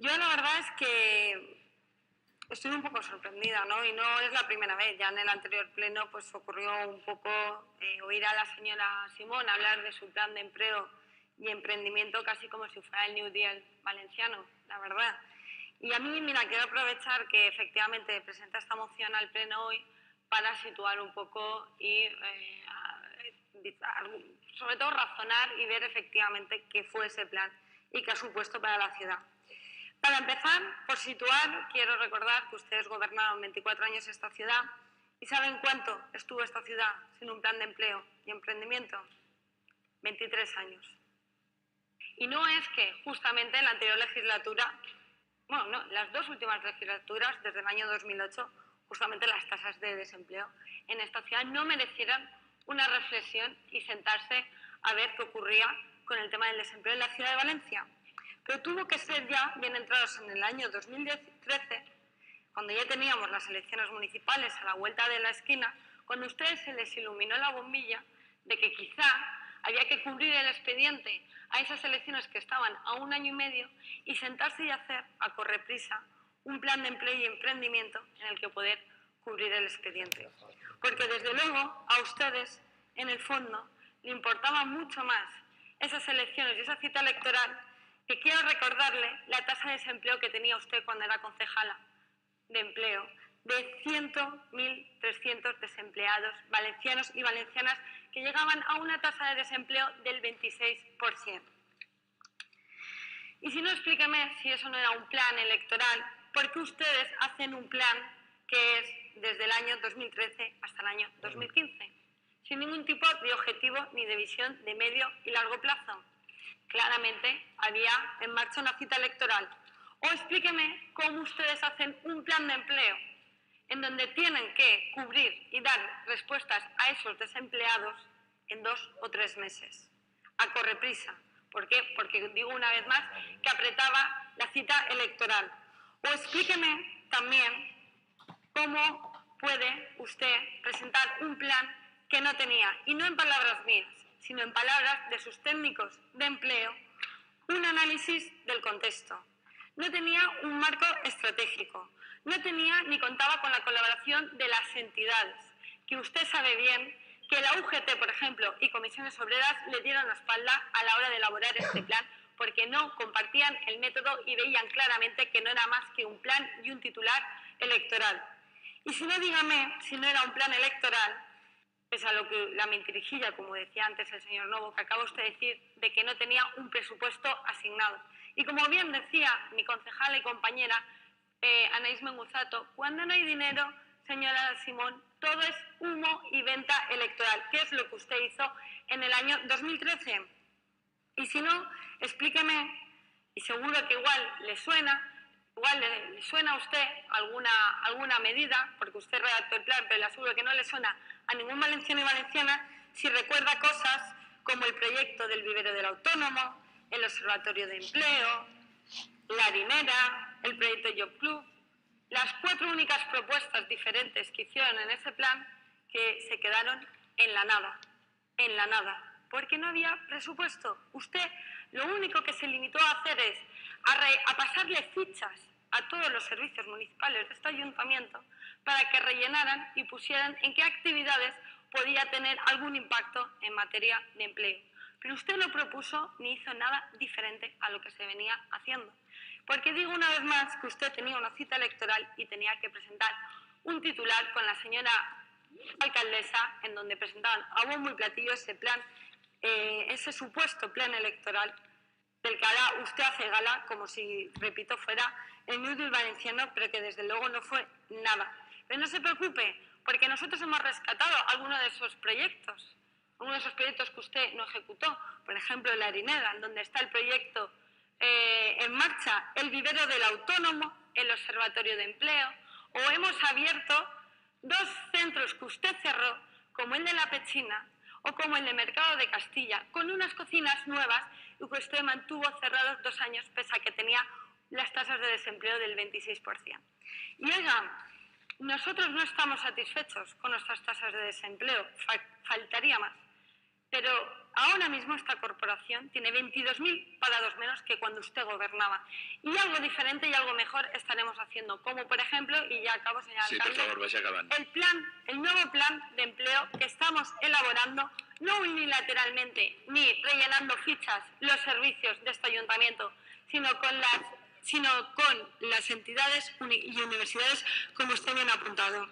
Yo la verdad es que estoy un poco sorprendida, ¿no? Y no es la primera vez. Ya en el anterior pleno pues ocurrió un poco oír a la señora Simón hablar de su plan de empleo y emprendimiento casi como si fuera el New Deal valenciano, la verdad. Y a mí, mira, quiero aprovechar que efectivamente presenta esta moción al pleno hoy para situar un poco y sobre todo razonar y ver efectivamente qué fue ese plan y qué ha supuesto para la ciudad. Para empezar, por situar, quiero recordar que ustedes gobernaron 24 años esta ciudad y ¿saben cuánto estuvo esta ciudad sin un plan de empleo y emprendimiento? 23 años. Y no es que justamente en la anterior legislatura, bueno, no, las dos últimas legislaturas, desde el año 2008, justamente las tasas de desempleo en esta ciudad no merecieran una reflexión y sentarse a ver qué ocurría con el tema del desempleo en la ciudad de Valencia. Pero tuvo que ser ya, bien entrados en el año 2013, cuando ya teníamos las elecciones municipales a la vuelta de la esquina, cuando a ustedes se les iluminó la bombilla de que quizá había que cubrir el expediente a esas elecciones que estaban a 1 año y medio y sentarse y hacer, a correprisa, un plan de empleo y emprendimiento en el que poder cubrir el expediente. Porque desde luego a ustedes, en el fondo, le importaba mucho más esas elecciones y esa cita electoral, que quiero recordarle la tasa de desempleo que tenía usted cuando era concejala de empleo, de 100.300 desempleados valencianos y valencianas que llegaban a una tasa de desempleo del 26%. Y si no, explíqueme si eso no era un plan electoral, ¿por qué ustedes hacen un plan que es desde el año 2013 hasta el año 2015? Sin ningún tipo de objetivo ni de visión de medio y largo plazo. Claramente había en marcha una cita electoral. O explíqueme cómo ustedes hacen un plan de empleo en donde tienen que cubrir y dar respuestas a esos desempleados en 2 o 3 meses, a correprisa. ¿Por qué? Porque digo una vez más que apretaba la cita electoral. O explíqueme también cómo puede usted presentar un plan que no tenía, y no en palabras mías, sino en palabras de sus técnicos de empleo, un análisis del contexto. No tenía un marco estratégico, no tenía ni contaba con la colaboración de las entidades, que usted sabe bien que la UGT, por ejemplo, y comisiones obreras le dieron la espalda a la hora de elaborar este plan porque no compartían el método y veían claramente que no era más que un plan y un titular electoral. Y si no, dígame si no era un plan electoral, pese a lo que la mentirijilla, como decía antes el señor Novo, que acaba usted de decir, de que no tenía un presupuesto asignado. Y como bien decía mi concejala y compañera Anaís Menguzato, cuando no hay dinero, señora Simón, todo es humo y venta electoral, que es lo que usted hizo en el año 2013. Y si no, explíqueme, y seguro que igual le suena a usted alguna medida, porque usted redactó el plan, pero le aseguro que no le suena a ningún valenciano y valenciana si recuerda cosas como el proyecto del vivero del autónomo, el observatorio de empleo, la harinera, el proyecto Job Club, las 4 únicas propuestas diferentes que hicieron en ese plan que se quedaron en la nada, porque no había presupuesto. Usted lo único que se limitó a hacer es a pasarle fichas a todos los servicios municipales de este ayuntamiento para que rellenaran y pusieran en qué actividades podía tener algún impacto en materia de empleo. Pero usted no propuso ni hizo nada diferente a lo que se venía haciendo. Porque digo una vez más que usted tenía una cita electoral y tenía que presentar un titular con la señora alcaldesa en donde presentaban a bombo y platillo ese plan, ese supuesto plan electoral del que ahora usted hace gala como si, repito, fuera el New Deal valenciano, pero que desde luego no fue nada. Pero no se preocupe, porque nosotros hemos rescatado algunos de esos proyectos que usted no ejecutó. Por ejemplo, la harinera, en donde está el proyecto en marcha, el vivero del autónomo, el observatorio de empleo, o hemos abierto 2 centros que usted cerró, como el de La Pechina o como el de Mercado de Castilla, con unas cocinas nuevas y que usted mantuvo cerrados 2 años, pese a que tenía las tasas de desempleo del 26%. Y oigan, nosotros no estamos satisfechos con nuestras tasas de desempleo, faltaría más. Pero ahora mismo esta corporación tiene 22.000 parados menos que cuando usted gobernaba. Y algo diferente y algo mejor estaremos haciendo, como por ejemplo, y ya acabo, señor alcalde, por favor, vaya acabando. el nuevo plan de empleo que estamos elaborando, no unilateralmente ni rellenando fichas los servicios de este ayuntamiento, sino con las entidades y universidades, como usted bien ha apuntado.